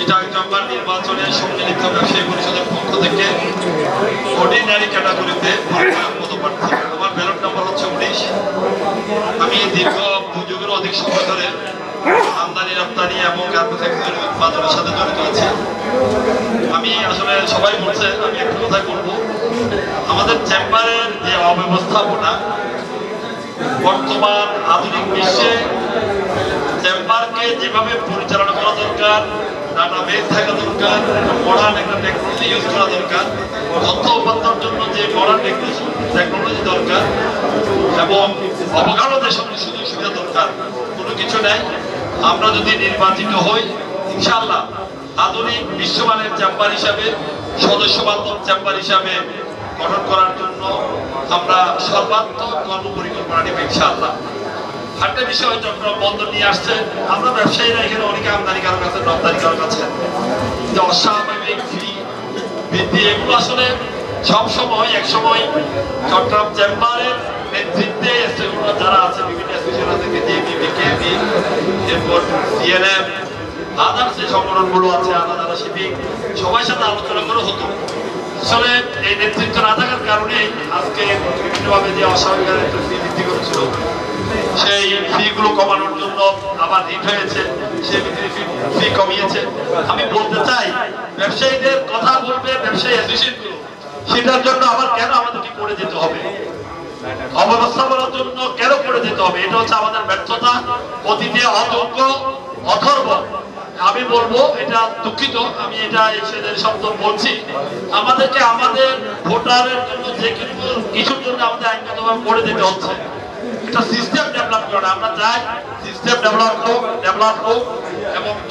Chittagong chamber নির্বাচনে সম্মিলিত ব্যবসায়ী পরিষদের পক্ষ থেকে অর্ডিনারি ক্যাটাগরিতে পদপ্রার্থী। আমার ব্যালট নাম্বার হচ্ছে 19। আমি দীর্ঘ 2 যুগের অধিক সময় ধরে আমদানি রপ্তানি এবং ম্যানুফ্যাকচারিং উৎপাদনের সাথে জড়িত আছি। আমি আসলে সবাই বলছে, আমি একটা কথাই বলবো, আমাদের চেম্বারের যে অব্যবস্থাপনা বর্তমান আধুনিক বিশ্বে চেম্বারকে যেভাবে পরিচালনা করা দরকার, ডাটাবেস থাকা দরকার, মডার্ন একটা টেকনোলজি ইউজ করা দরকার, তথ্য উপাত্তর জন্য যে মডার্ন টেকনোলজি দরকার এবং অবকাঠামো যে সকল সুযোগ সুবিধা দরকার, কোনো কিছু নেই। আমরা যদি নির্বাচিত হই, ইনশাআল্লাহ আধুনিক বিশ্বমানের চেম্বার হিসাবে, সদস্য বান্ধব চেম্বার হিসাবে গঠন করার জন্য আমরা সর্বাত্মক কর্মপরিকল্পনা নিব ইনশাআল্লাহ। একটা বিষয় চট্টগ্রাম বন্দর নিয়ে আসছে, আমরা ব্যবসায়ীরা এখানে অনেকে আমদানিকারক আছে, রপ্তানিকারক আছে, যে অস্বাভাবিক ফি বৃদ্ধি, এগুলো আসলে সবসময় একসময় চট্টগ্রাম চেম্বারের নেতৃত্বে যারা আছে, বিভিন্ন অ্যাসোসিয়েশন আছে, কেবি, এরপর সিএনএফ, আদার্স যে সংগঠনগুলো আছে, আলাদা শিপিং, সবার সাথে আলোচনা করে হতো। আসলে এই নেতৃত্ব না থাকার কারণে আজকে বিভিন্নভাবে যে অস্বাভাবিক ফি বৃদ্ধি করেছিল, সেই ফি গুলো কমানোর জন্য আবার রিট হয়েছে, সেই ফি কমিয়েছে। আমি বলতে চাই, ব্যবসায়ীদের কথা বলবে ব্যবসায়ী অ্যাসোসিয়েশন গুলো, সেটার জন্য আবার কেন আমাদেরকে করে যেতে হবে, অব্যবস্থাপনার জন্য কেন করে যেতে হবে? এটা হচ্ছে আমাদের ব্যর্থতা, অতীতে অযোগ্য, অথর্ব। আমি বলবো, এটা দুঃখিত, আমি এটা এসেদের শব্দ বলছি, আমাদেরকে আমাদের ভোটারের জন্য যে কিছুর জন্য আমাদের আইনগতভাবে করে দিতে হচ্ছে। এটা সিস্টেম ডেভেলপ করে, আমরা চাই সিস্টেম ডেভেলপ হোক এবং